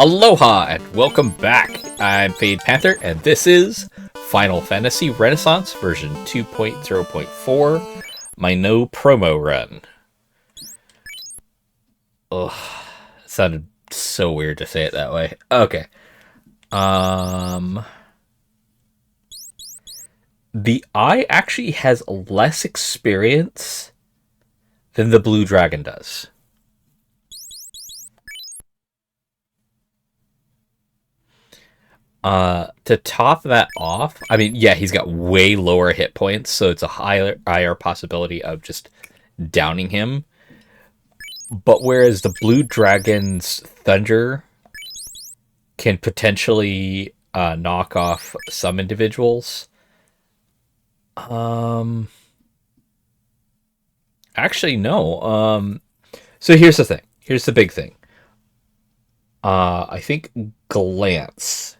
Aloha and welcome back. I'm Panther, and this is Final Fantasy Renaissance version 2.0.4, my no promo run. Ugh, it sounded so weird to say it that way. Okay. The Eye actually has less experience than the Blue Dragon does. To top that off, I mean, yeah, he's got way lower hit points, so it's a higher possibility of just downing him. But whereas the Blue Dragon's Thunder can potentially knock off some individuals, actually no. So here's the thing. Here's the big thing. I think Glance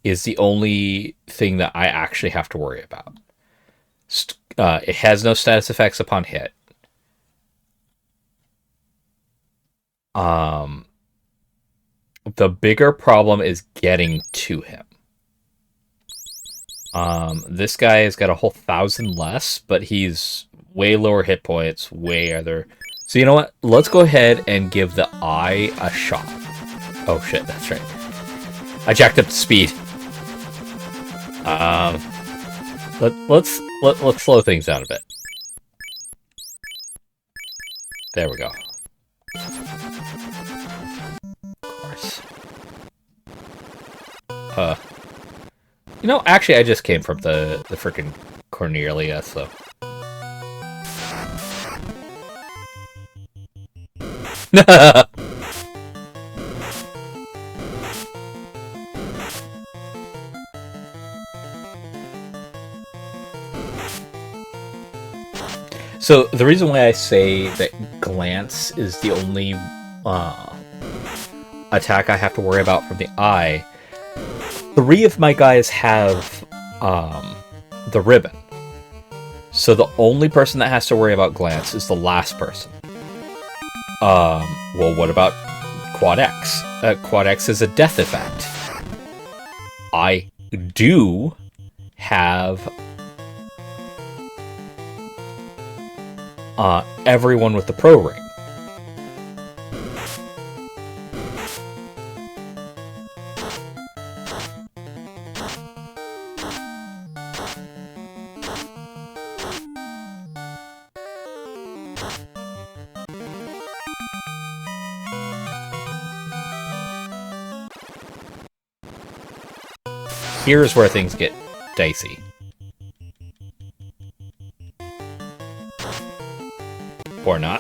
is the only thing that I actually have to worry about. It has no status effects upon hit. The bigger problem is getting to him. This guy has got a whole 1,000 less, but he's way lower hit points, way other. So you know what? Let's go ahead and give the Eye a shot. Oh shit, that's right. I jacked up the speed. Let's slow things down a bit. There we go. Of course. You know, actually, I just came from the frickin' Cornelia, so. So the reason why I say that Glance is the only attack I have to worry about from the Eye, 3 of my guys have the ribbon. So the only person that has to worry about Glance is the last person. Well, what about Quad X? Quad X is a death effect. I do have everyone with the Pro Ring. Here's where things get dicey. Or not.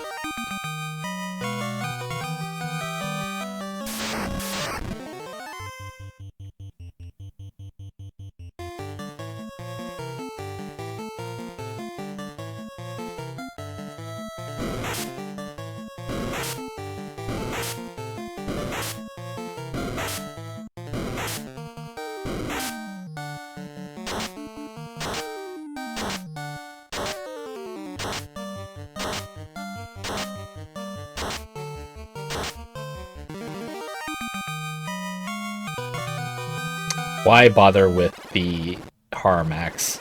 Why bother with the Harmax?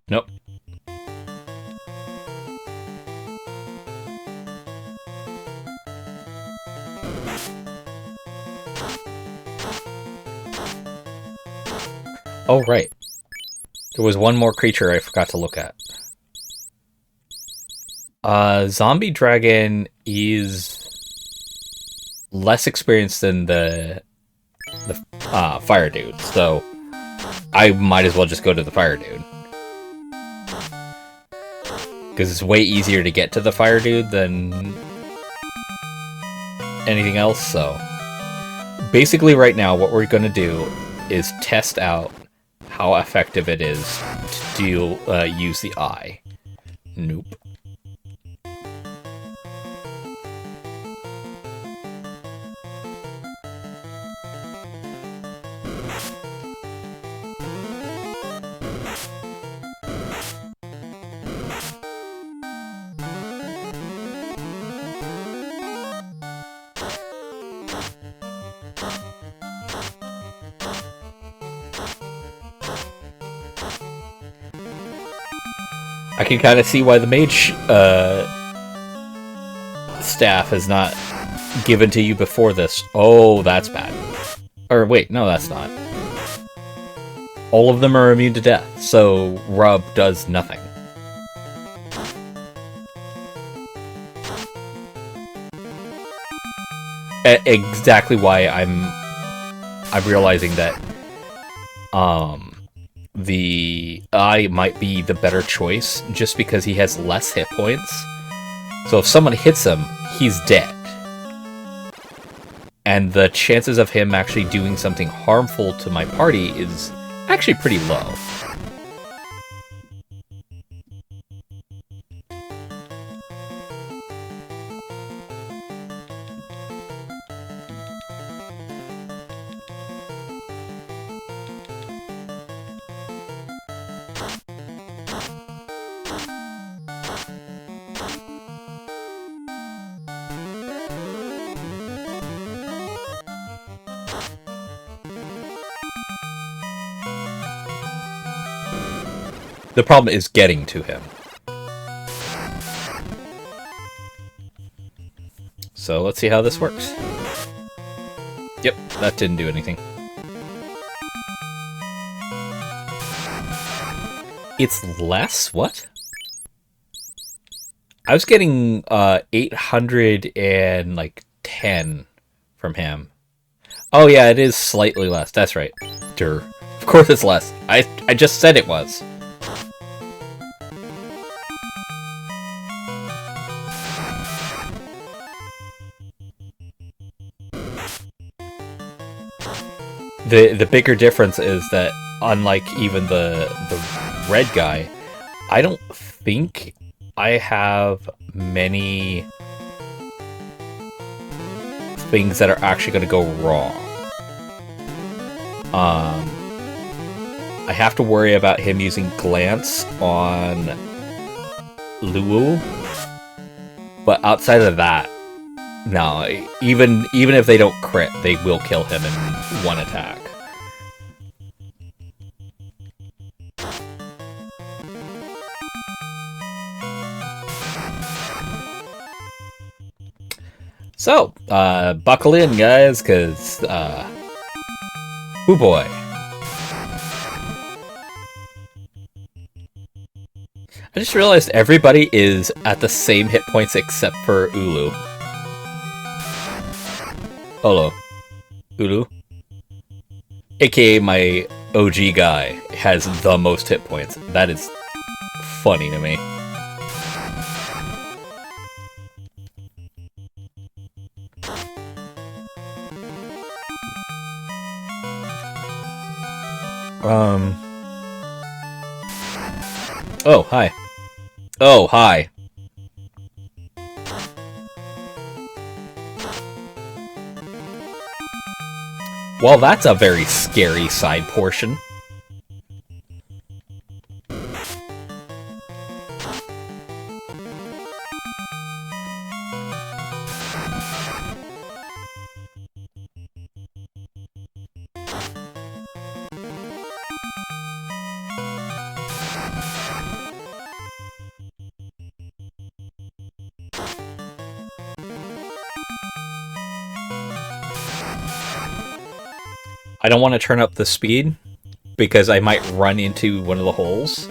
Nope. Oh, right. There was one more creature I forgot to look at. Zombie Dragon is less experienced than the Fire Dude, so I might as well just go to the Fire Dude. Because it's way easier to get to the Fire Dude than anything else, so. Basically right now what we're going to do is test out how effective it is to use the Eye. Nope. I can kind of see why the mage staff is not given to you before this. Oh, that's bad. Or wait, no, that's not. All of them are immune to death, so Rub does nothing. Exactly why I'm realizing that the Eye might be the better choice, just because he has less hit points. So if someone hits him, he's dead. And the chances of him actually doing something harmful to my party is actually pretty low. The problem is getting to him. So let's see how this works. Yep, that didn't do anything. It's less? What? I was getting 810 from him. Oh yeah, it is slightly less. That's right. Durr. Of course it's less. I just said it was. The bigger difference is that, unlike even the red guy, I don't think I have many things that are actually going to go wrong. I have to worry about him using Glance on Luwu, but outside of that, no. Even if they don't crit, they will kill him in one attack. So, buckle in, guys, because, oh boy. I just realized everybody is at the same hit points except for Ulu. Hello. Ulu. AKA my OG guy has the most hit points. That is funny to me. Oh, hi. Oh, hi. Well, that's a very scary side portion. I don't want to turn up the speed, because I might run into one of the holes.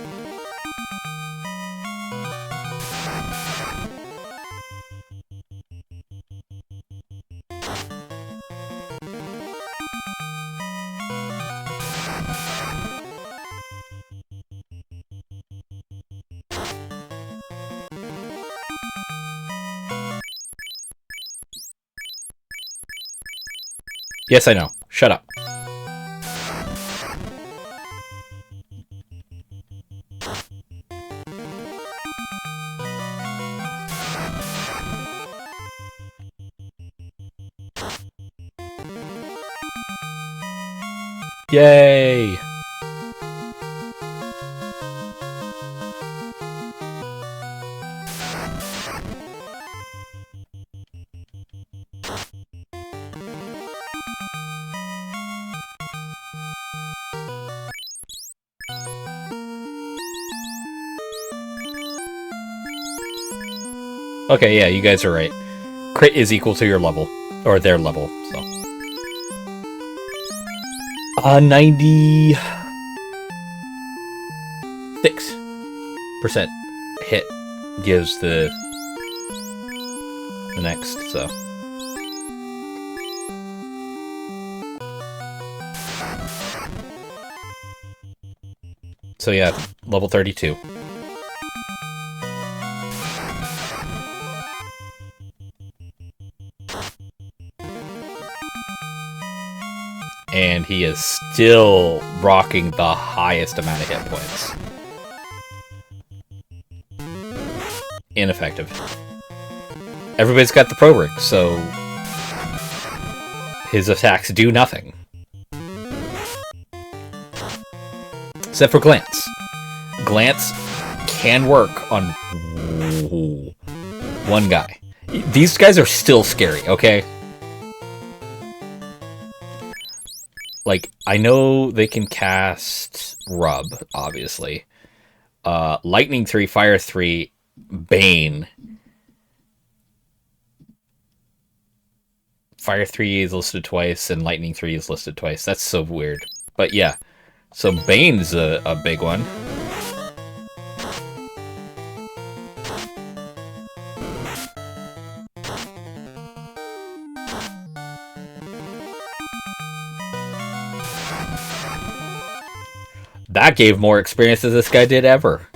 Yes, I know. Shut up. Yay! Okay, yeah, you guys are right. Crit is equal to your level. Or their level, so. 96% hit gives the next, so. So yeah, level 32. And he is still rocking the highest amount of hit points. Ineffective. Everybody's got the pro rig, so his attacks do nothing. Except for Glance. Glance can work on one guy. These guys are still scary, okay? Like, I know they can cast Rub, obviously. Lightning 3, Fire 3, Bane. Fire 3 is listed twice, and Lightning 3 is listed twice. That's so weird. But yeah, so Bane's a big one. That gave more experience than this guy did ever.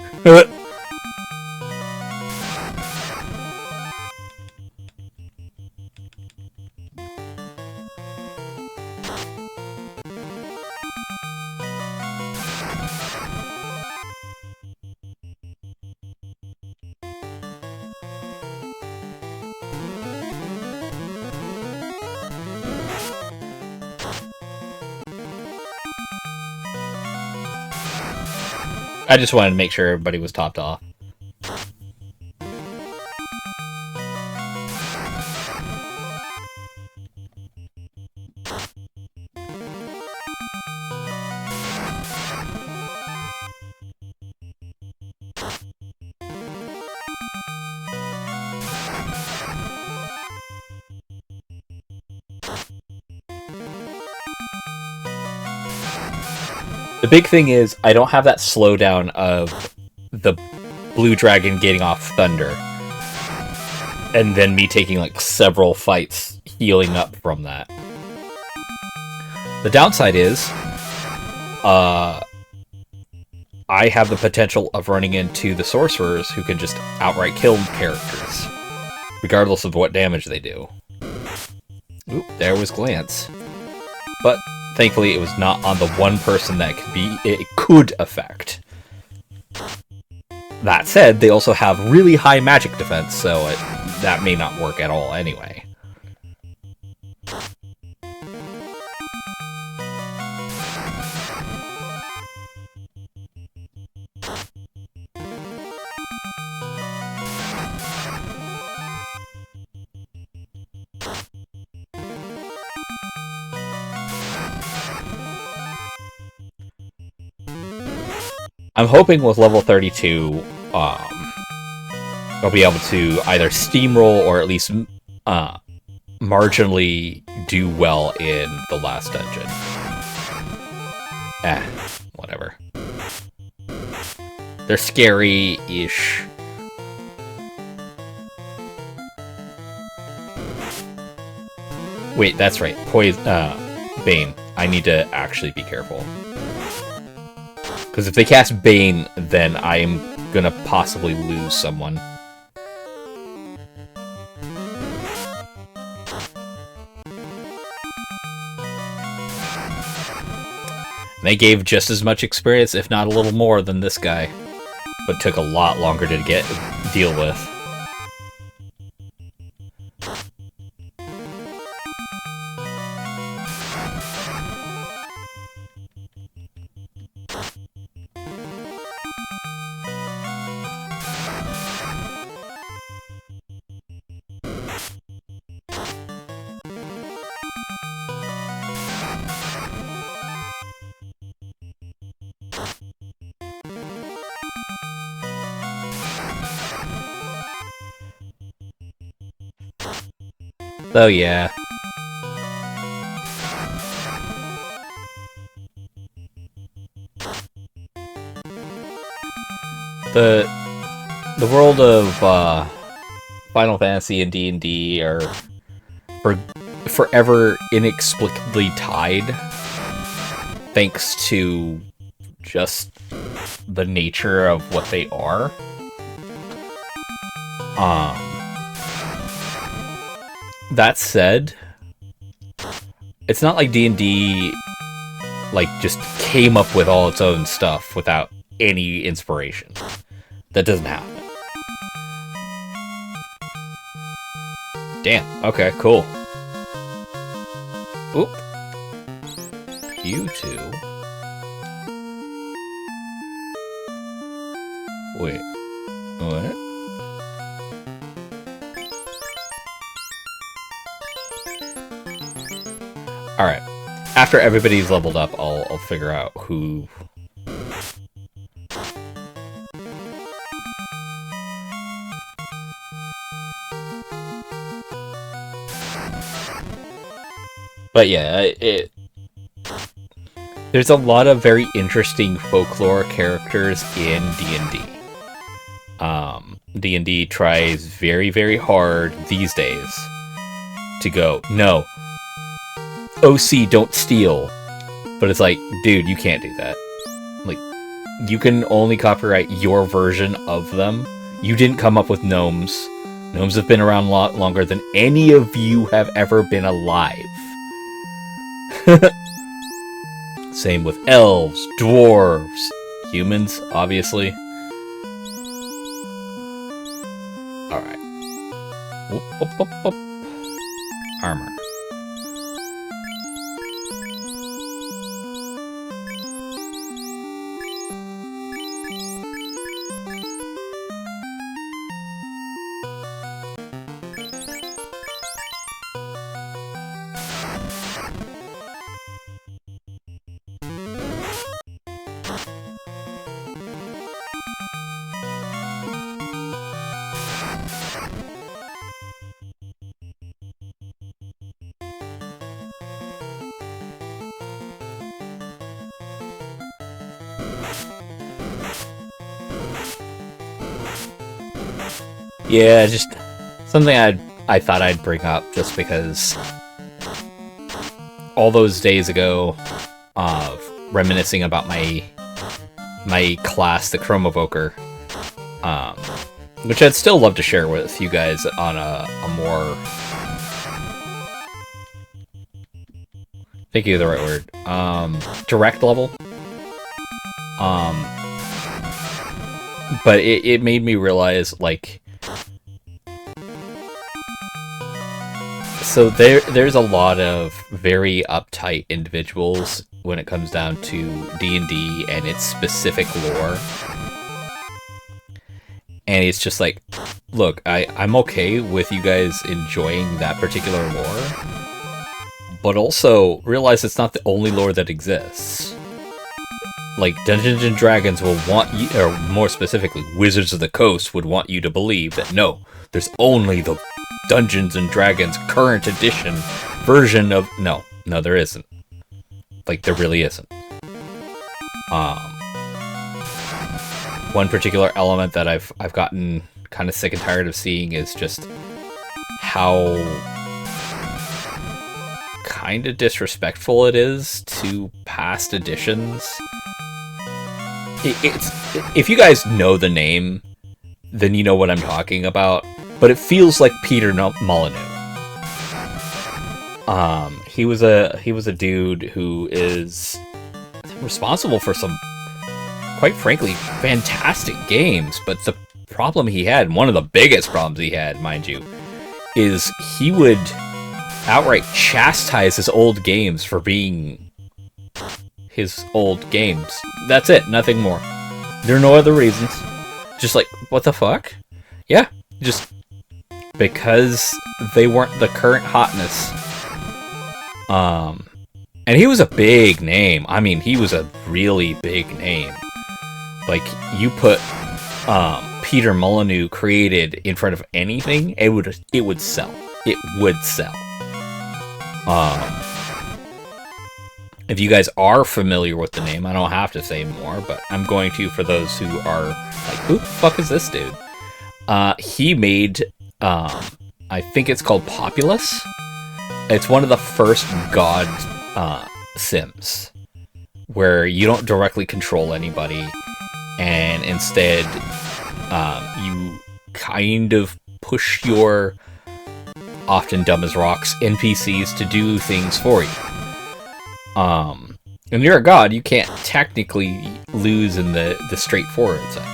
I just wanted to make sure everybody was topped off. The big thing is, I don't have that slowdown of the blue dragon getting off thunder. And then me taking like several fights healing up from that. The downside is, I have the potential of running into the sorcerers who can just outright kill characters, regardless of what damage they do. Oop, there was Glance. But thankfully, it was not on the one person that it could affect. That said, they also have really high magic defense, so that may not work at all anyway. I'm hoping with level 32, I'll be able to either steamroll or at least marginally do well in the last dungeon. Whatever. They're scary-ish. Wait, that's right. Bane. I need to actually be careful. Because if they cast Bane, then I'm gonna possibly lose someone. They gave just as much experience, if not a little more, than this guy. But took a lot longer to deal with. So yeah. The world of Final Fantasy and D&D are forever inexplicably tied, thanks to just the nature of what they are. That said, it's not like D&D like just came up with all its own stuff without any inspiration. That doesn't happen. Damn. Okay, cool. Oop. You two. Wait. What? Alright. After everybody's leveled up, I'll figure out who... But yeah, there's a lot of very interesting folklore characters in D&D. D&D tries very, very hard these days to go, no, OC, don't steal. But it's like, dude, you can't do that. Like, you can only copyright your version of them. You didn't come up with gnomes. Gnomes have been around a lot longer than any of you have ever been alive. Same with elves, dwarves, humans, obviously. Alright. Whoop, whoop, whoop, whoop. Armor. Yeah, just something I thought I'd bring up just because all those days ago of reminiscing about my class, the Chrome Evoker, which I'd still love to share with you guys on a more... thinking of the right word. Direct level. But it made me realize, like... So there's a lot of very uptight individuals when it comes down to D&D and its specific lore. And it's just like, look, I'm okay with you guys enjoying that particular lore, but also realize it's not the only lore that exists. Like, Dungeons and Dragons will want you, or more specifically, Wizards of the Coast would want you to believe that no, there's only the Dungeons and Dragons current edition version of... No, there isn't. Like, there really isn't. One particular element that I've gotten kind of sick and tired of seeing is just how kind of disrespectful it is to past editions. If you guys know the name, then you know what I'm talking about. But it feels like Peter Molyneux. He was a dude who is responsible for some, quite frankly, fantastic games. But the problem he had, one of the biggest problems he had, mind you, is he would outright chastise his old games for being his old games. That's it, nothing more. There are no other reasons. Just like, what the fuck? Yeah, just because they weren't the current hotness. And he was a big name. I mean, he was a really big name. Like, you put Peter Molyneux created in front of anything, it would sell. It would sell. Um, if you guys are familiar with the name, I don't have to say more, but I'm going to for those who are like, who the fuck is this dude? He made, I think it's called Populous. It's one of the first God Sims, where you don't directly control anybody, and instead you kind of push your often dumb as rocks NPCs to do things for you. And you're a god, you can't technically lose in the straightforward sense.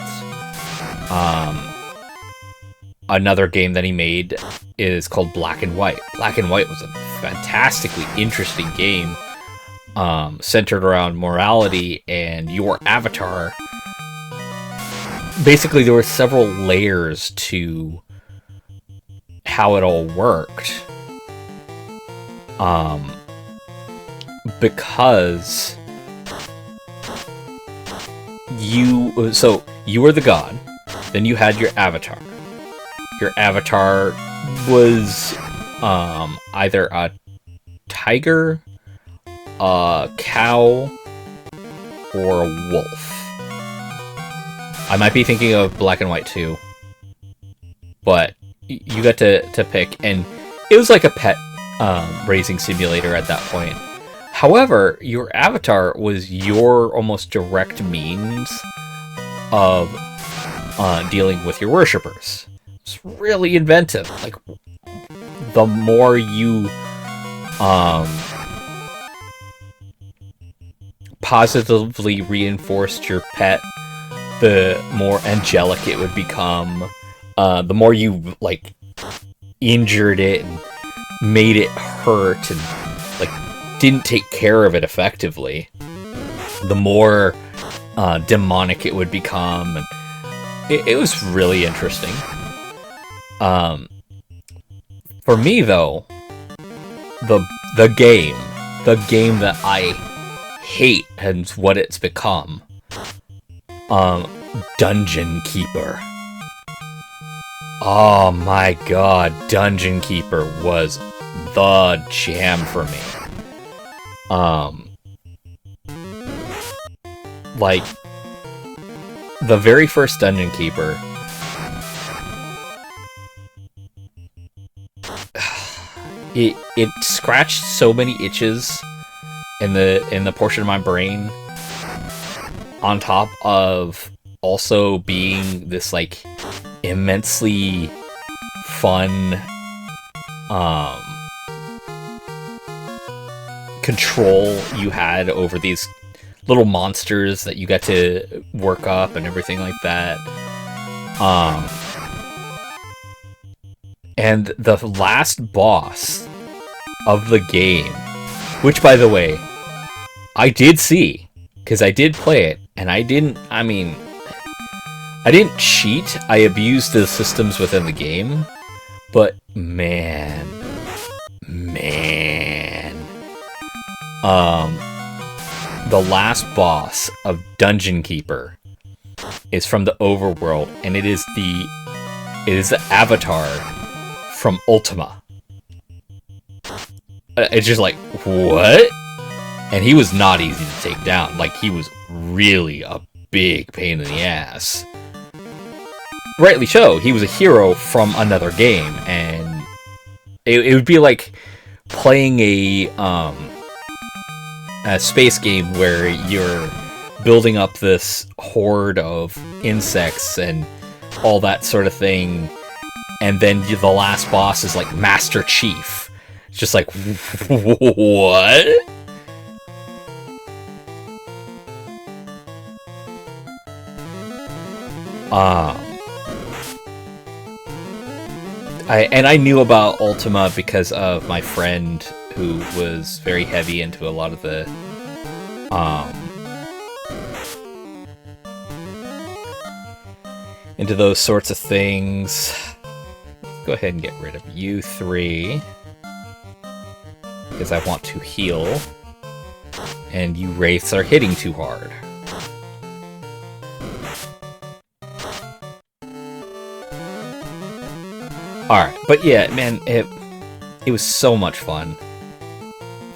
Another game that he made is called Black and White. Black and White was a fantastically interesting game, centered around morality and your avatar. Basically, there were several layers to how it all worked. Because you were the god, then you had your avatar. Your avatar was either a tiger, a cow, or a wolf. I might be thinking of Black and White too, but you got to pick, and it was like a pet raising simulator at that point. However, your avatar was your almost direct means of dealing with your worshippers. It's really inventive. Like, the more you positively reinforced your pet, the more angelic it would become. The more you like injured it and made it hurt and like didn't take care of it effectively, the more demonic it would become. And it was really interesting. For me though, the game that I hate and what it's become, Dungeon Keeper. Oh my god, Dungeon Keeper was the jam for me. Like, the very first Dungeon Keeper, it scratched so many itches in the portion of my brain, on top of also being this like immensely fun control you had over these little monsters that you got to work up and everything like that. And the last boss of the game, which by the way, I did see, because I did play it, and I didn't cheat, I abused the systems within the game, but man, the last boss of Dungeon Keeper is from the overworld, and it is the avatar from Ultima. It's just like, what? And he was not easy to take down. Like, he was really a big pain in the ass. Rightly so, he was a hero from another game, and it would be like playing a space game where you're building up this horde of insects and all that sort of thing, and then the last boss is like Master Chief. It's just like, what? I knew about Ultima because of my friend who was very heavy into a lot of the into those sorts of things. Go ahead and get rid of you three, because I want to heal, and you wraiths are hitting too hard. Alright, but yeah, man, it was so much fun.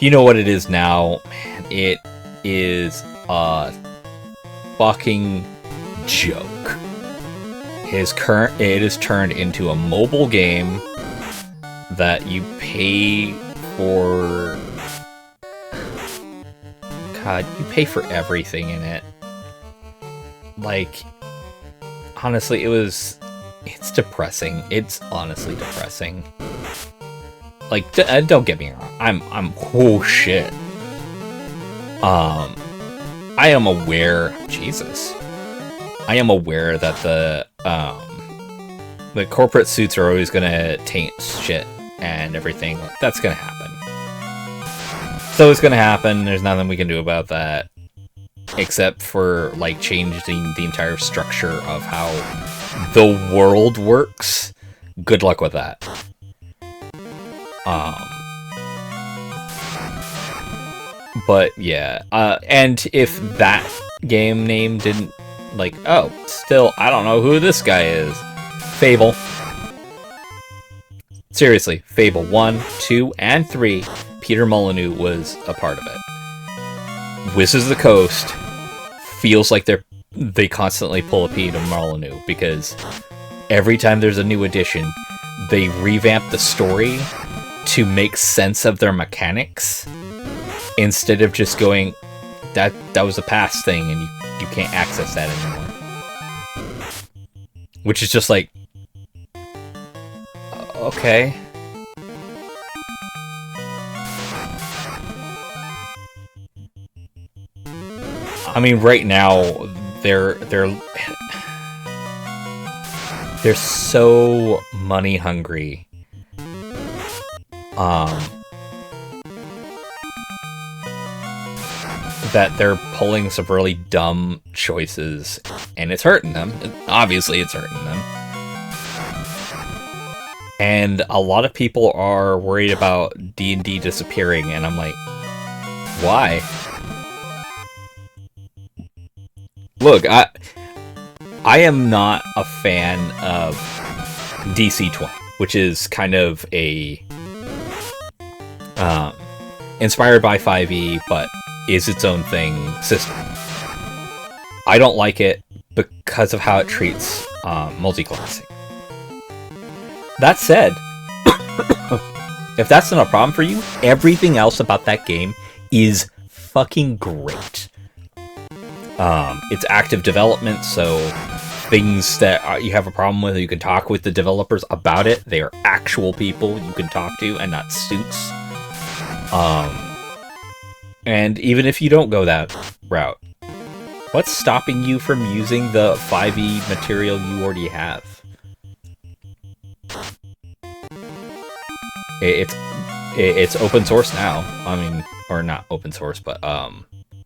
You know what it is now? Man, it is a fucking joke. It is turned into a mobile game that you pay for. God, you pay for everything in it. Like, honestly, it's depressing. It's honestly depressing. Like, don't get me wrong. I'm oh shit. I am aware. Jesus. I am aware that the corporate suits are always gonna taint shit and everything. That's gonna happen. So it's gonna happen. There's nothing we can do about that, except for like changing the entire structure of how the world works. Good luck with that. But yeah, and if that game name didn't, like, oh, still, I don't know who this guy is. Fable. Seriously, Fable 1, 2, and 3, Peter Molyneux was a part of it. Wizards of the Coast feels like they constantly pull a Peter Molyneux, because every time there's a new edition, they revamp the story to make sense of their mechanics, instead of just going, that was a past thing and you can't access that anymore. Which is just like, okay. I mean, right now they're so money hungry. That they're pulling some really dumb choices, and it's hurting them. Obviously, it's hurting them. And a lot of people are worried about D&D disappearing, and I'm like, why? Look, I am not a fan of DC-20, which is kind of a inspired by 5e, but is its own thing system. I don't like it because of how it treats multi-classing. That said, if that's not a problem for you, everything else about that game is fucking great. It's active development, so things that you have a problem with, you can talk with the developers about it. They are actual people you can talk to and not suits. And even if you don't go that route, what's stopping you from using the 5e material you already have? It's open source now. I mean, or not open source, but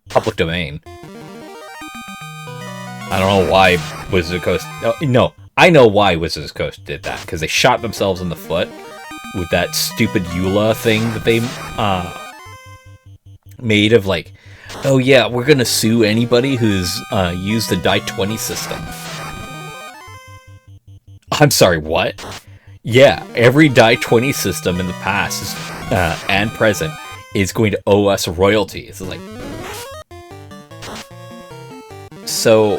public domain. I don't know why Wizards of the Coast... No, I know why Wizards of the Coast did that, because they shot themselves in the foot with that stupid EULA thing that they made of, like, oh yeah, we're gonna sue anybody who's used the Die 20 system. I'm sorry, what? Yeah, every Die 20 system in the past and present is going to owe us royalties. Like, so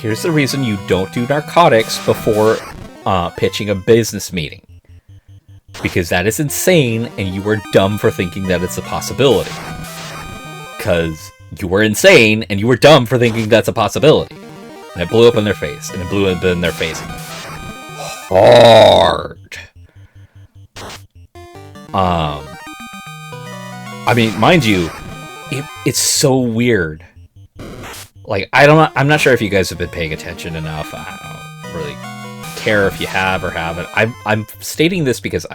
here's the reason you don't do narcotics before pitching a business meeting. Because that is insane, and you are dumb for thinking that it's a possibility. Because you were insane, and you were dumb for thinking that's a possibility. And it blew up in their face, and it blew up in their face hard. I mean, mind you, it's so weird. Like, I'm not sure if you guys have been paying attention enough. I don't really care if you have or haven't. I'm stating this because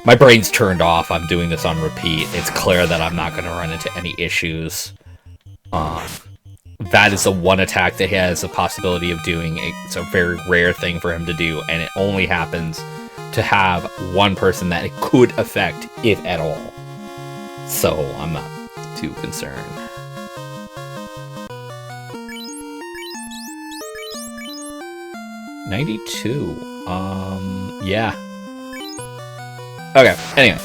my brain's turned off. I'm doing this on repeat. It's clear that I'm not going to run into any issues. That is the one attack that he has a possibility of doing. It's a very rare thing for him to do, and it only happens to have one person that it could affect, if at all. So I'm not too concerned. $92. Yeah. Okay. Anyway.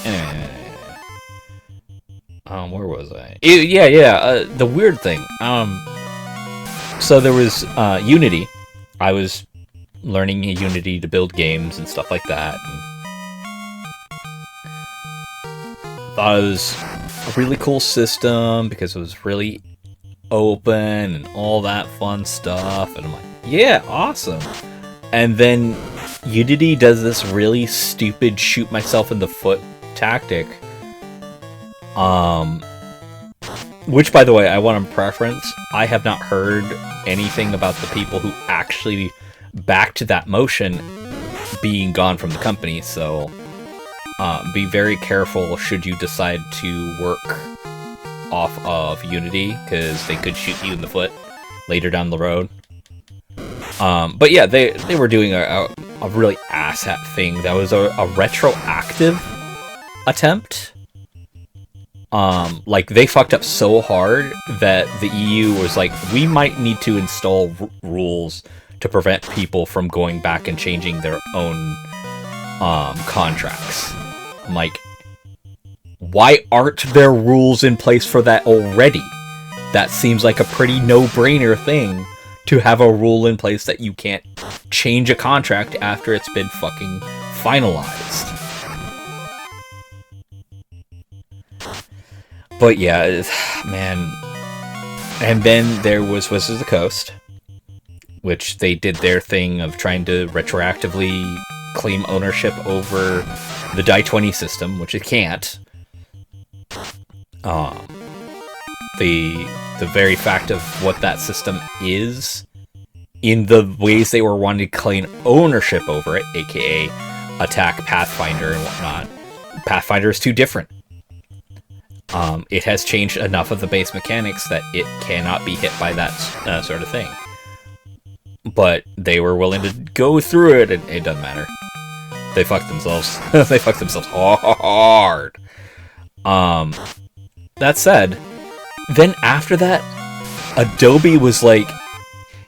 Where was I? Yeah. The weird thing. So there was Unity. I was learning Unity to build games and stuff like that. And thought it was a really cool system because it was really open and all that fun stuff. And I'm like, yeah, awesome. And then Unity does this really stupid shoot myself in the foot tactic. Which, by the way, I want to preference. I have not heard anything about the people who actually backed that motion being gone from the company, so be very careful should you decide to work off of Unity, because they could shoot you in the foot later down the road. But yeah, they were doing a really asshat thing that was a retroactive attempt. Like, they fucked up so hard that the EU was like, we might need to install rules to prevent people from going back and changing their own contracts. I'm like, why aren't there rules in place for that already? That seems like a pretty no-brainer thing to have a rule in place that you can't change a contract after it's been fucking finalized. But yeah, man. And then there was Wizards of the Coast, which they did their thing of trying to retroactively claim ownership over the Die 20 system, which it can't. The very fact of what that system is, in the ways they were wanting to claim ownership over it, aka attack Pathfinder and whatnot, Pathfinder is too different. It has changed enough of the base mechanics that it cannot be hit by that sort of thing. But they were willing to go through it, and it doesn't matter. They fucked themselves. They fucked themselves hard. That said, then after that, Adobe was like,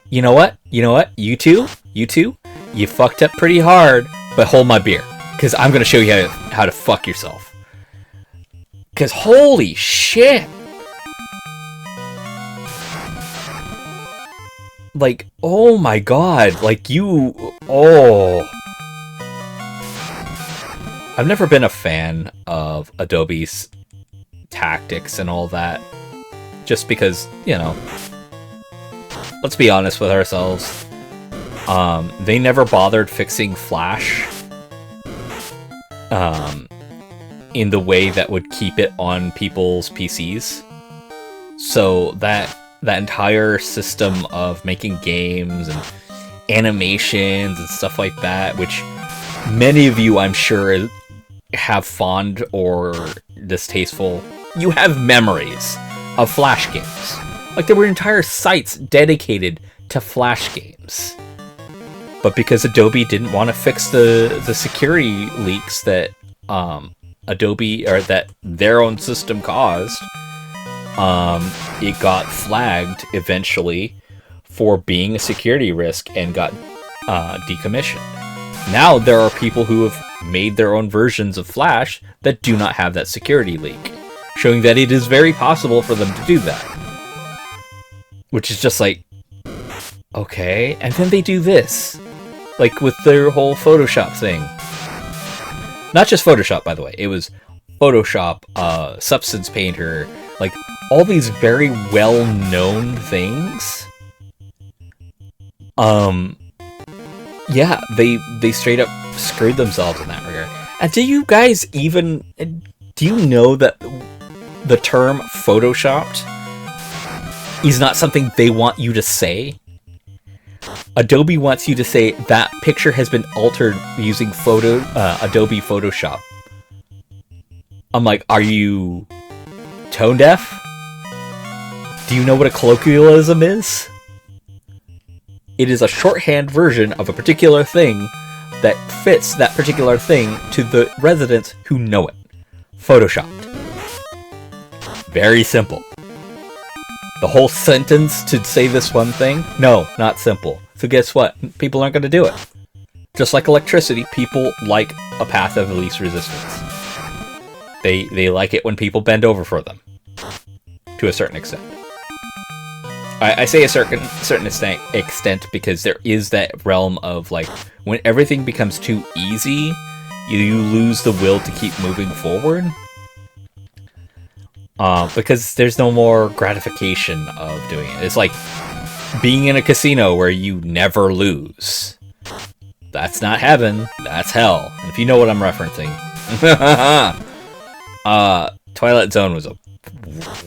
you know what? You two, you fucked up pretty hard, but hold my beer, because I'm going to show you how to fuck yourself. Because holy shit! Like, oh my god, like I've never been a fan of Adobe's tactics and all that. Just because, you know, let's be honest with ourselves. They never bothered fixing Flash. In the way that would keep it on people's PCs. So that entire system of making games and animations and stuff like that, which many of you, I'm sure, have fond or distasteful, you have memories of Flash games. Like, there were entire sites dedicated to Flash games. But because Adobe didn't want to fix the security leaks that Adobe, or that their own system caused, it got flagged eventually for being a security risk and got decommissioned. Now there are people who have made their own versions of Flash that do not have that security leak, showing that it is very possible for them to do that. Which is just like, okay. And then they do this, like with their whole Photoshop thing. Not just Photoshop, by the way. It was Photoshop, Substance Painter, like all these very well-known things. Yeah, they straight up screwed themselves in that regard. And do you guys even, do you know that the term photoshopped is not something they want you to say? Adobe wants you to say that picture has been altered using Adobe Photoshop. I'm like, are you tone deaf? Do you know what a colloquialism is? It is a shorthand version of a particular thing that fits that particular thing to the residents who know it. Photoshopped. Very simple. The whole sentence to say this one thing? No, not simple. So guess what? People aren't going to do it. Just like electricity, people like a path of least resistance. They like it when people bend over for them. to a certain extent. I say a certain extent because there is that realm of, like, when everything becomes too easy, you lose the will to keep moving forward. Because there's no more gratification of doing it. It's like being in a casino where you never lose. That's not heaven, that's hell. If you know what I'm referencing. Twilight Zone was a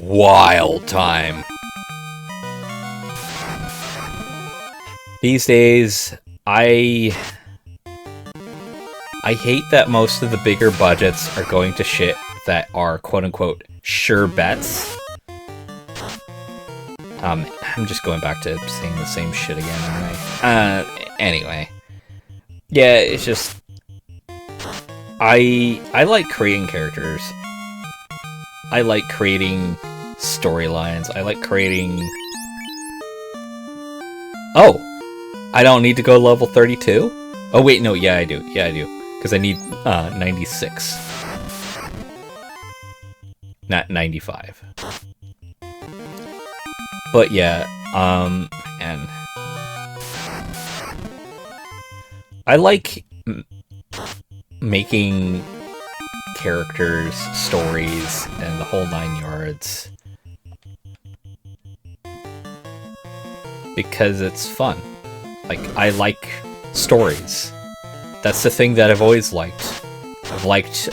wild time. These days, I hate that most of the bigger budgets are going to shit that are quote-unquote sure bets. I'm just going back to saying the same shit again, aren't I? Anyway. Yeah, it's just... I like creating characters. I like creating storylines. I like creating... Oh! I don't need to go level 32? Oh wait, no, yeah I do. Yeah I do. Because I need 96. Not 95. But yeah, and... I like making characters, stories, and the whole 9 yards. Because it's fun. Like, I like stories. That's the thing that I've always liked. I've liked,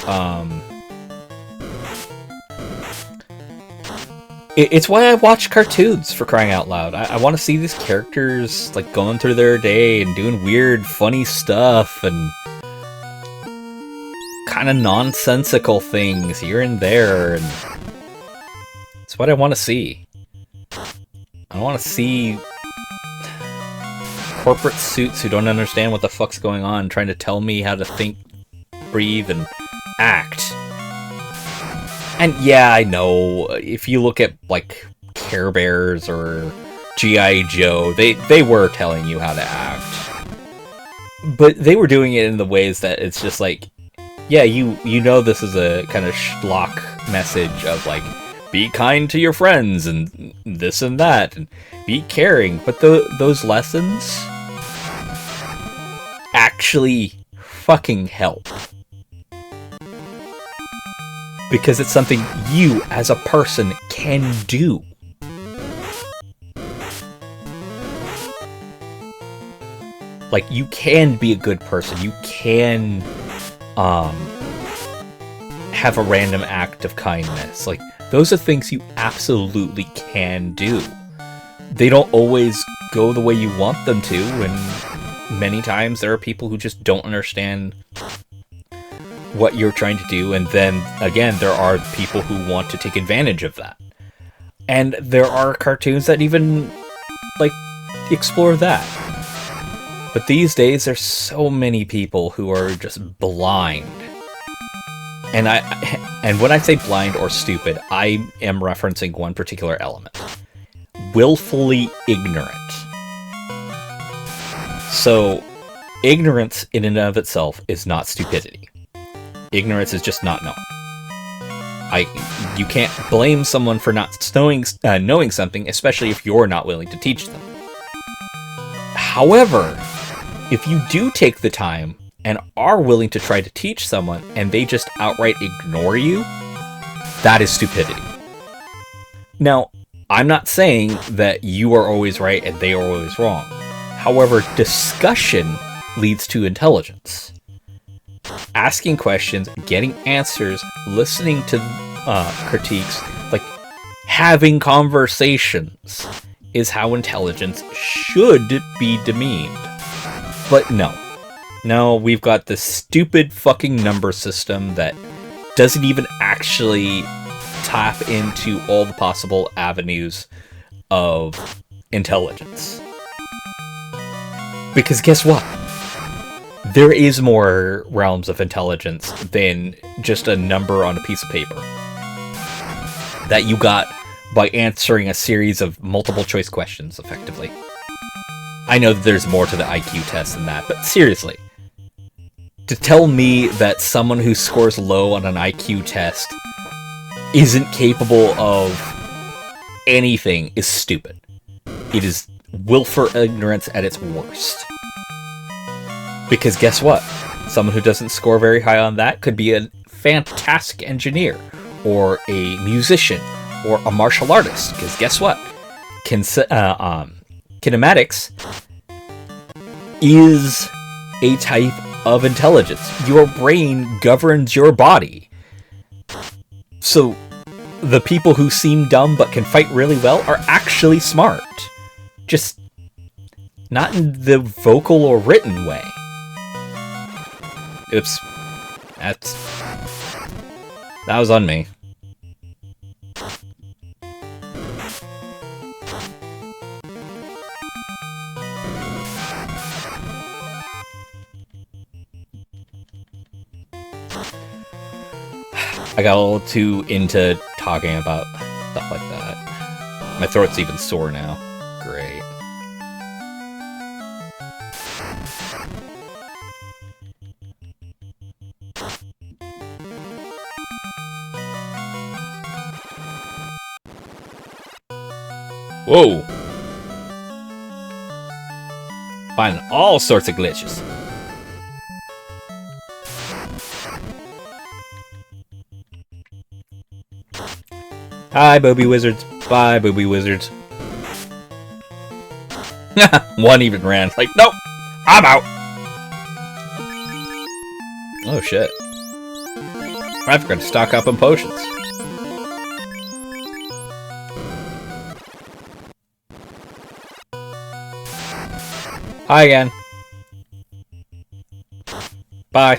It's why I watch cartoons, for crying out loud. I want to see these characters, like, going through their day and doing weird, funny stuff, and kind of nonsensical things here and there, and it's what I want to see. I want to see corporate suits who don't understand what the fuck's going on trying to tell me how to think, breathe, and act. And yeah, I know, if you look at, like, Care Bears or G.I. Joe, they were telling you how to act. But they were doing it in the ways that it's just like, yeah, you know this is a kind of schlock message of, like, be kind to your friends, and this and that, and be caring. But those lessons actually fucking help. Because it's something you, as a person, can do. Like, you can be a good person. You can, have a random act of kindness. Like, those are things you absolutely can do. They don't always go the way you want them to, and many times there are people who just don't understand what you're trying to do, and then, again, there are people who want to take advantage of that. And there are cartoons that even, like, explore that. But these days, there's so many people who are just blind. And when I say blind or stupid, I am referencing one particular element. Willfully ignorant. So, ignorance in and of itself is not stupidity. Ignorance is just not knowing. You can't blame someone for not knowing something, especially if you're not willing to teach them. However, if you do take the time and are willing to try to teach someone and they just outright ignore you, that is stupidity. Now, I'm not saying that you are always right and they are always wrong. However, discussion leads to intelligence. Asking questions, getting answers, listening to critiques, like having conversations is how intelligence should be demeaned. But no, we've got this stupid fucking number system that doesn't even actually tap into all the possible avenues of intelligence. Because guess what? There is more realms of intelligence than just a number on a piece of paper that you got by answering a series of multiple choice questions effectively. I know that there's more to the IQ test than that, but seriously, to tell me that someone who scores low on an IQ test isn't capable of anything is stupid. It is willful ignorance at its worst. Because guess what? Someone who doesn't score very high on that could be a fantastic engineer, or a musician, or a martial artist. Because guess what? Kinematics is a type of intelligence. Your brain governs your body. So the people who seem dumb but can fight really well are actually smart. Just not in the vocal or written way. Oops. That was on me. I got a little too into talking about stuff like that. My throat's even sore now. Great. Whoa! Finding all sorts of glitches. Hi, booby wizards. Bye, booby wizards. One even ran. Like, nope! I'm out! Oh, shit. I forgot to stock up on potions. Hi again. Bye.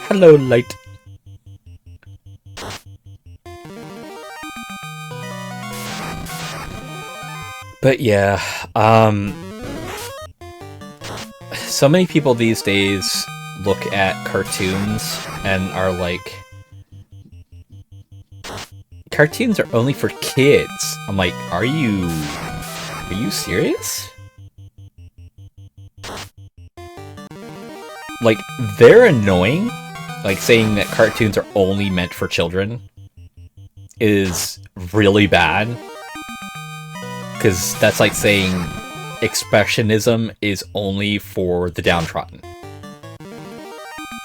Hello, light. But yeah, so many people these days look at cartoons and are like, cartoons are only for kids. I'm like, are you serious? Like, they're annoying. Like, saying that cartoons are only meant for children is really bad. Because that's like saying expressionism is only for the downtrodden.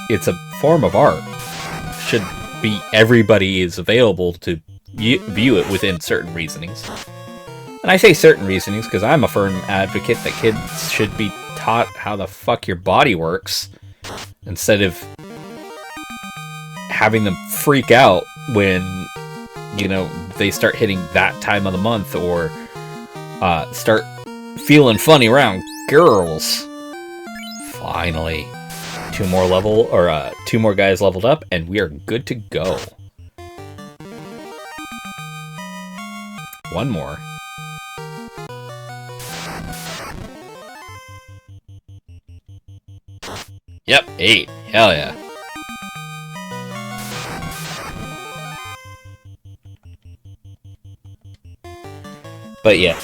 It's a form of art. Should be everybody is available to view it within certain reasonings. And I say certain reasonings because I'm a firm advocate that kids should be taught how the fuck your body works instead of having them freak out when, you know, they start hitting that time of the month or start feeling funny around girls. Finally. Two more guys leveled up, and we are good to go. One more. Yep, 8. Hell yeah. But yeah.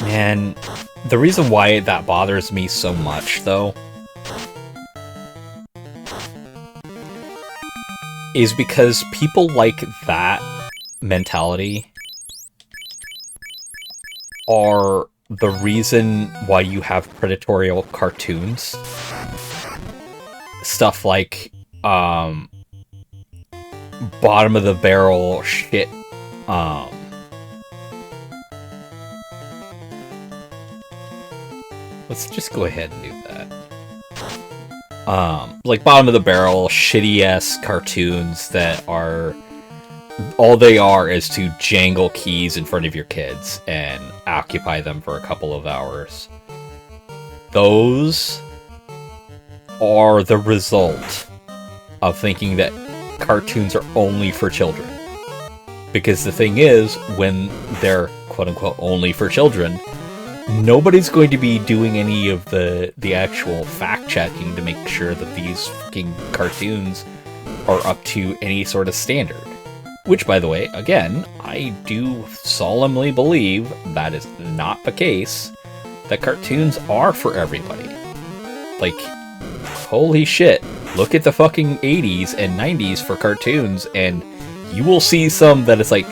Man, the reason why that bothers me so much, though, is because people like that mentality are the reason why you have predatory cartoons. Stuff like, bottom of the barrel shit, let's just go ahead and do that. Like bottom of the barrel, shitty-ass cartoons that are... all they are is to jangle keys in front of your kids and occupy them for a couple of hours. Those are the result of thinking that cartoons are only for children. Because the thing is, when they're quote-unquote only for children, nobody's going to be doing any of the actual fact-checking to make sure that these fucking cartoons are up to any sort of standard. Which, by the way, again, I do solemnly believe that is not the case, that cartoons are for everybody. Like, holy shit, look at the fucking 80s and 90s for cartoons, and you will see some that it's like,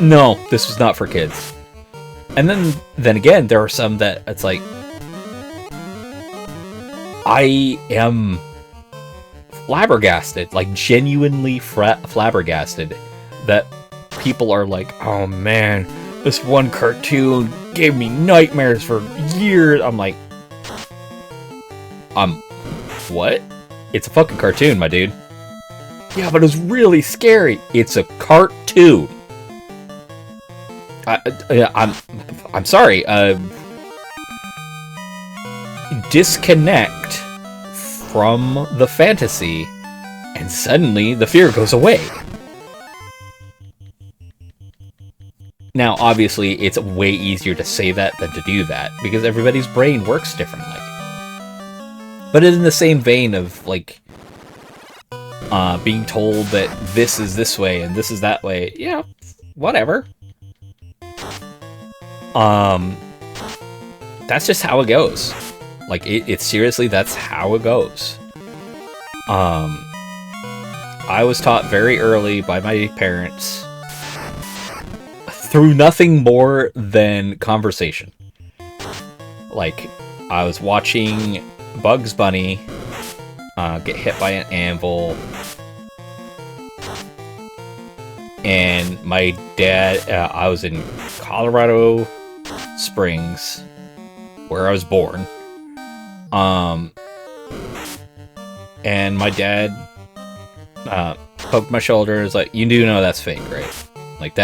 no, this was not for kids. And then again, there are some that it's like, I am flabbergasted, like genuinely flabbergasted that people are like, oh man, this one cartoon gave me nightmares for years. I'm like, what? It's a fucking cartoon, my dude. Yeah, but it was really scary. It's a cartoon. I'm sorry. Disconnect from the fantasy, and suddenly the fear goes away. Now, obviously, it's way easier to say that than to do that, because everybody's brain works differently. But in the same vein of, like, being told that this is this way and this is that way, yeah, whatever. That's just how it goes. Like, it's seriously, that's how it goes. I was taught very early by my parents through nothing more than conversation. Like, I was watching Bugs Bunny get hit by an anvil, and my dad, I was in Colorado Springs, where I was born, and my dad poked my shoulder and was like, you do know that's fake, right? Like,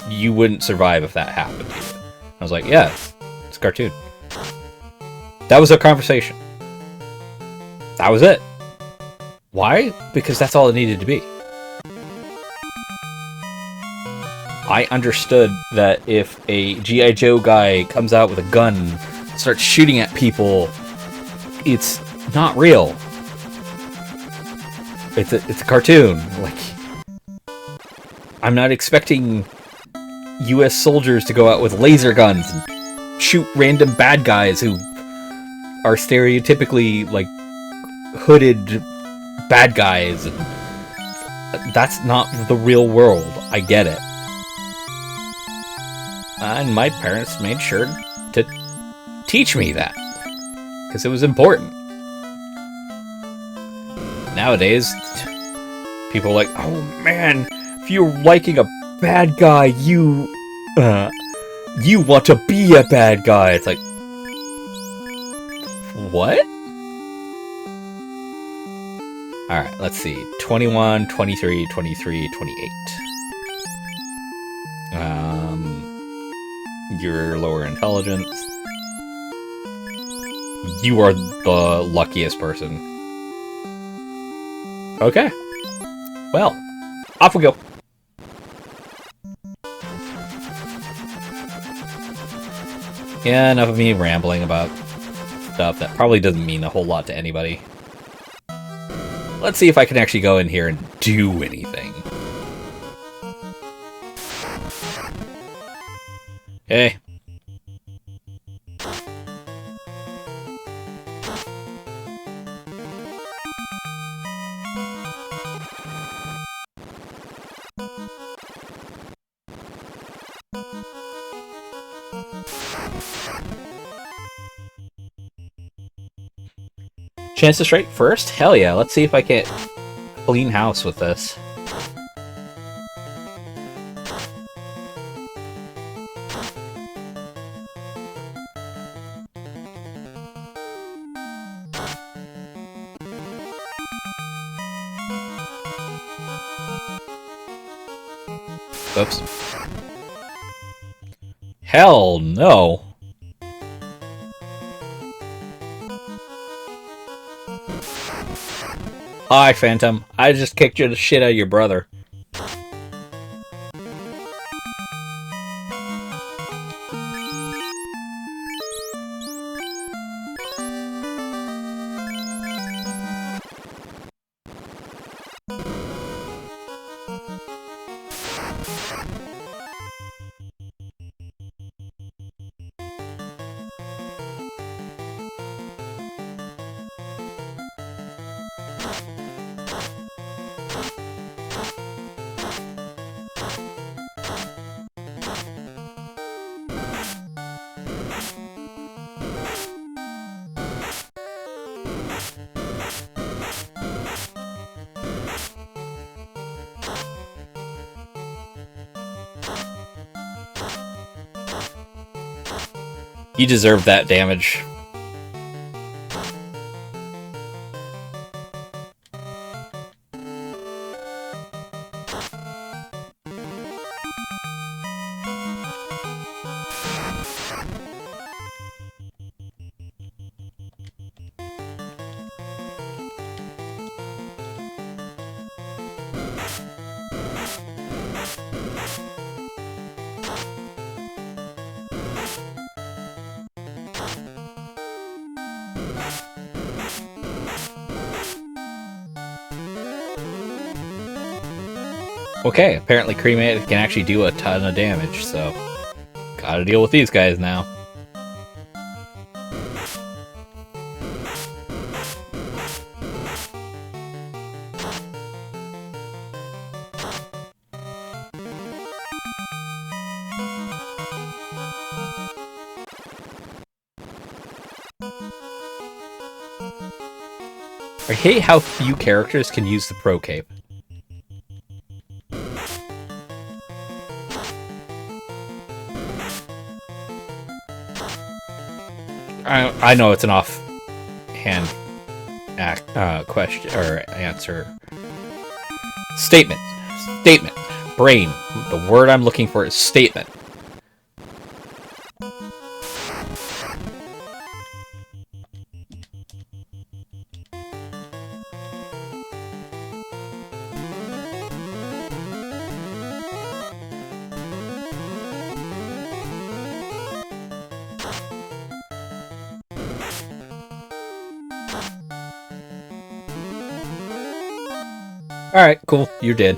you wouldn't survive if that happened to you. I was like, yeah, it's a cartoon. That was a conversation. That was it. Why? Because that's all it needed to be. I understood that if a G.I. Joe guy comes out with a gun, starts shooting at people, it's not real. It's a cartoon. Like, I'm not expecting U.S. soldiers to go out with laser guns and shoot random bad guys who are stereotypically, like, hooded bad guys. That's not the real world. I get it. And my parents made sure to teach me that, because it was important. Nowadays, people are like, oh man, if you're liking a bad guy, you want to be a bad guy. It's like, what? Alright, let's see. 21, 23, 23, 28. You're lower intelligence. You are the luckiest person. Okay. Well, off we go. Yeah, enough of me rambling about stuff that probably doesn't mean a whole lot to anybody. Let's see if I can actually go in here and do anything. Hey. Chance to strike first? Hell yeah, let's see if I can't clean house with this. Oops. Hell no. Hi, Phantom. I just kicked you the shit out of your brother. You deserve that damage. Okay, apparently Cremated can actually do a ton of damage, so gotta deal with these guys now. I hate how few characters can use the Pro Cape. I know it's an offhand question or answer. Statement. Statement. Brain. The word I'm looking for is statement. Alright, cool. You did.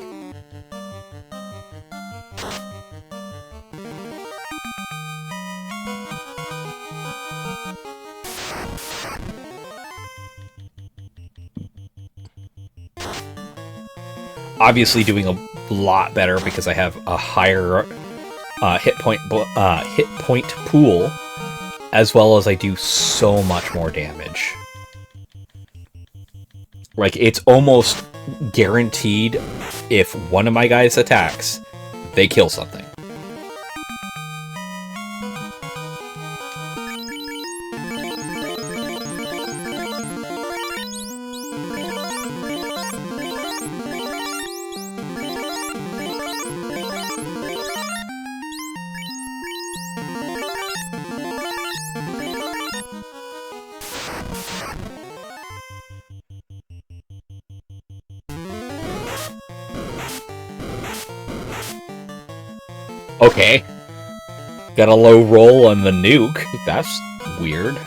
Obviously doing a lot better because I have a higher hit point pool, as well as I do so much more damage. Like, it's almost guaranteed if one of my guys attacks, they kill something. Okay. Got a low roll on the nuke. That's weird.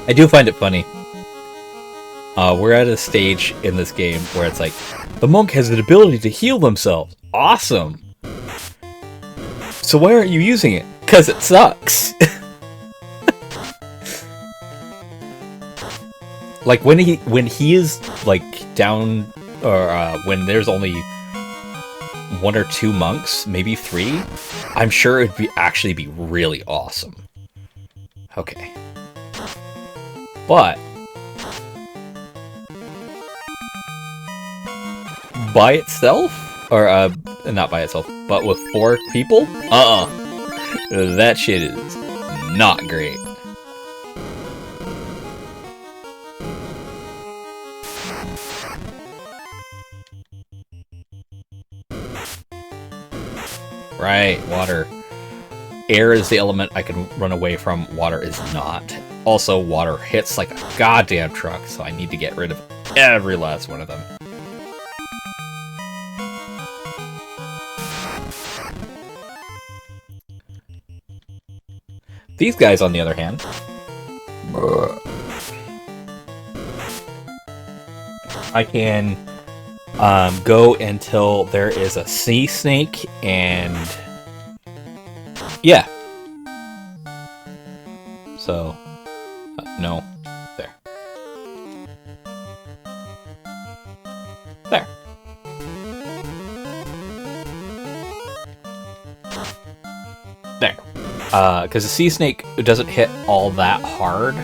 I do find it funny. We're at a stage in this game where it's like, the monk has the ability to heal themselves. Awesome! So why aren't you using it? 'Cause it sucks! Like, when he is, like, down, or, when there's only 1 or 2 monks, maybe 3, I'm sure it'd actually be really awesome. Okay. But by itself, or not by itself, but with 4 people, that shit is not great. Right, water. Air is the element I can run away from. Water is not. Also, water hits like a goddamn truck, so I need to get rid of every last one of them. These guys, on the other hand, I can go until there is a sea snake, and yeah. So, no, there. There. There. Because the sea snake doesn't hit all that hard.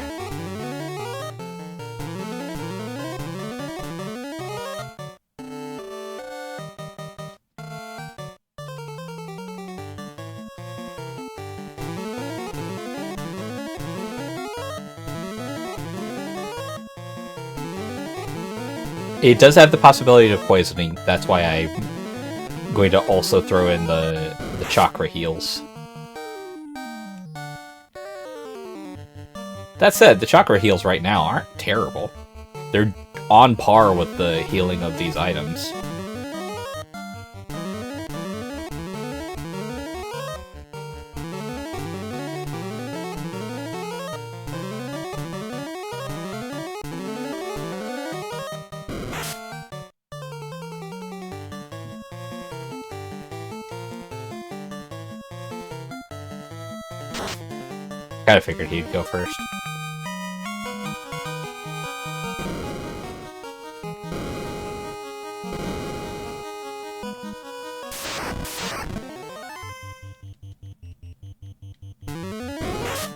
It does have the possibility of poisoning. That's why I'm going to also throw in the chakra heals. That said, the chakra heals right now aren't terrible. They're on par with the healing of these items. Kinda figured he'd go first.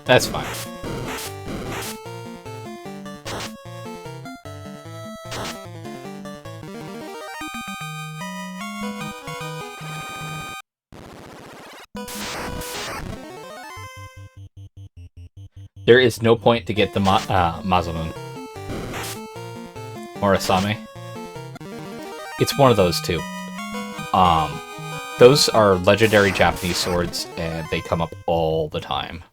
That's fine. There is no point to get the Mazamun. Or Asame. It's one of those two. Those are legendary Japanese swords, and they come up all the time.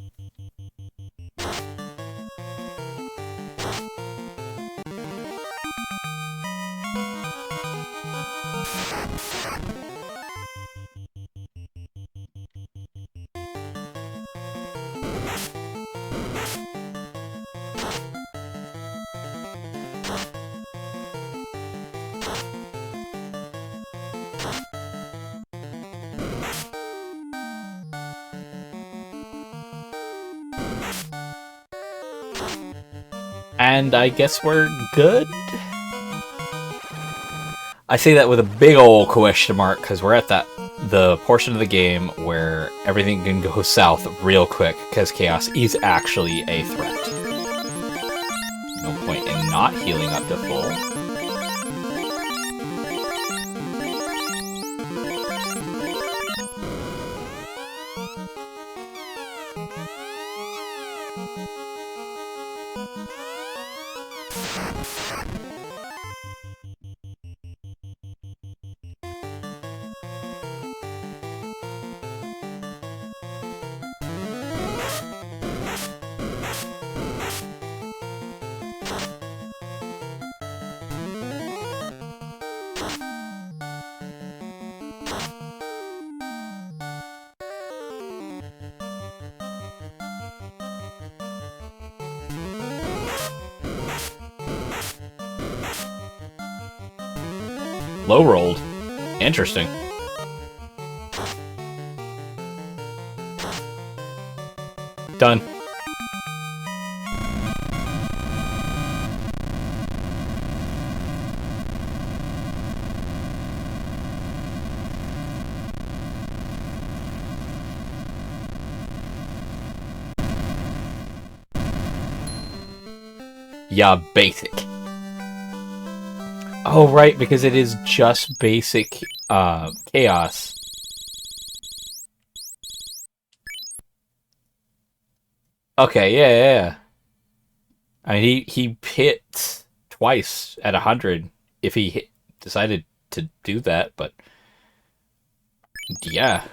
And I guess we're good? I say that with a big old question mark, because we're at the portion of the game where everything can go south real quick, because Chaos is actually a threat. No point in not healing up to full. Low rolled. Interesting. Done. Yeah, basic. Oh, right, because it is just basic chaos. Okay, yeah. I mean, he hit twice at 100 if he decided to do that, but yeah.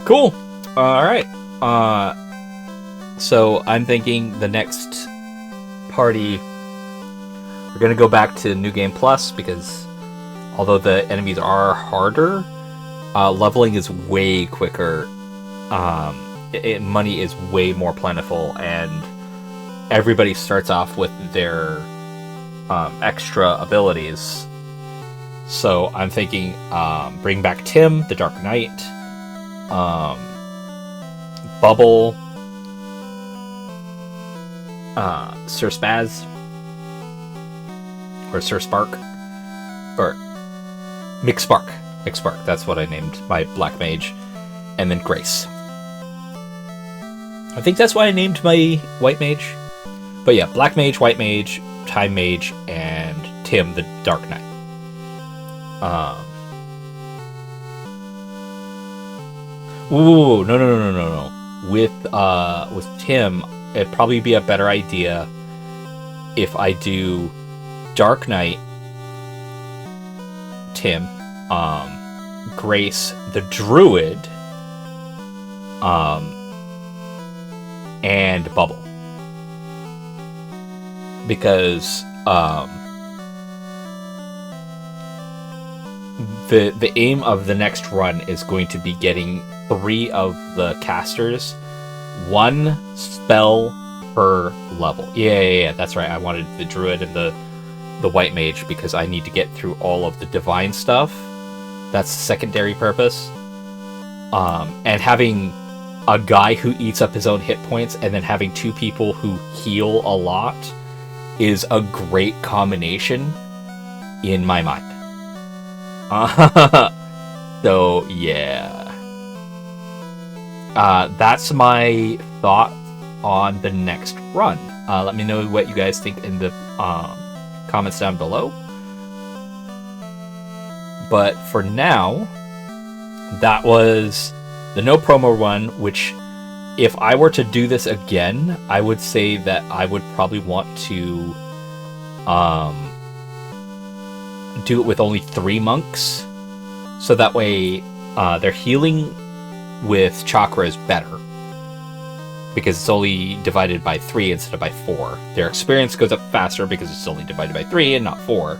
Cool. All right. So I'm thinking the next party, we're gonna go back to New Game Plus, because although the enemies are harder, leveling is way quicker money is way more plentiful, and everybody starts off with their extra abilities. So I'm thinking bring back Tim, the Dark Knight, Bubble, Sir Spaz, or Sir Spark, or McSpark. McSpark, that's what I named my Black Mage. And then Grace. I think that's why I named my White Mage. But yeah, Black Mage, White Mage, Time Mage, and Tim, the Dark Knight. Ooh, no. With Tim, it'd probably be a better idea if I do Dark Knight, Tim, Grace, the Druid, and Bubble. Because the aim of the next run is going to be getting 3 of the casters, 1 spell per level. Yeah, that's right. I wanted the Druid and the White Mage because I need to get through all of the divine stuff. That's the secondary purpose. And having a guy who eats up his own hit points and then having 2 people who heal a lot is a great combination in my mind. So yeah. That's my thought on the next run. Let me know what you guys think in the comments down below. But for now, that was the no promo run, which if I were to do this again, I would say that I would probably want to do it with only 3 monks, so that way their healing with chakra is better, because it's only divided by 3 instead of by 4. Their experience goes up faster because it's only divided by 3 and not 4.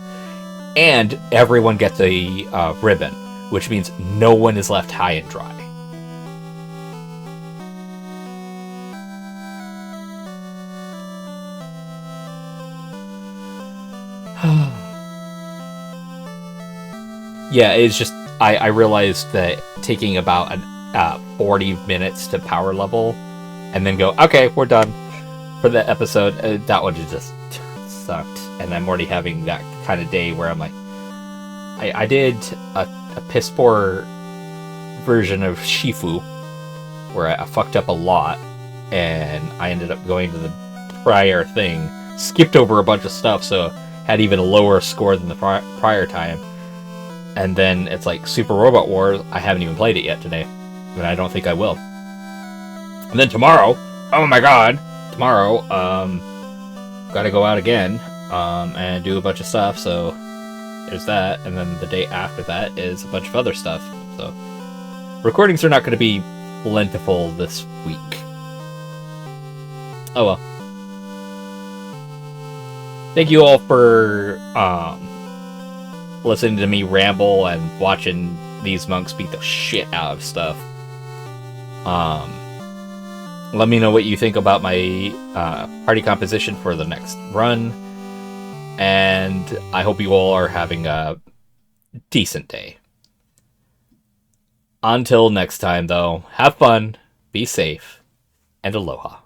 And everyone gets a ribbon, which means no one is left high and dry. Yeah, it's just I realized that taking about 40 minutes to power level and then go, okay, we're done for the episode, that one just sucked. And I'm already having that kind of day where I'm like, I did a piss poor version of Shifu where I fucked up a lot, and I ended up going to the prior thing, skipped over a bunch of stuff, so had even a lower score than the prior time. And then it's like Super Robot Wars, I haven't even played it yet today, and I don't think I will. And then tomorrow, oh my god, tomorrow, gotta go out again, and do a bunch of stuff, so there's that. And then the day after that is a bunch of other stuff, so recordings are not going to be plentiful this week. Oh well. Thank you all for listening to me ramble and watching these monks beat the shit out of stuff. Let me know what you think about my party composition for the next run, and I hope you all are having a decent day. Until next time, though, have fun, be safe, and aloha.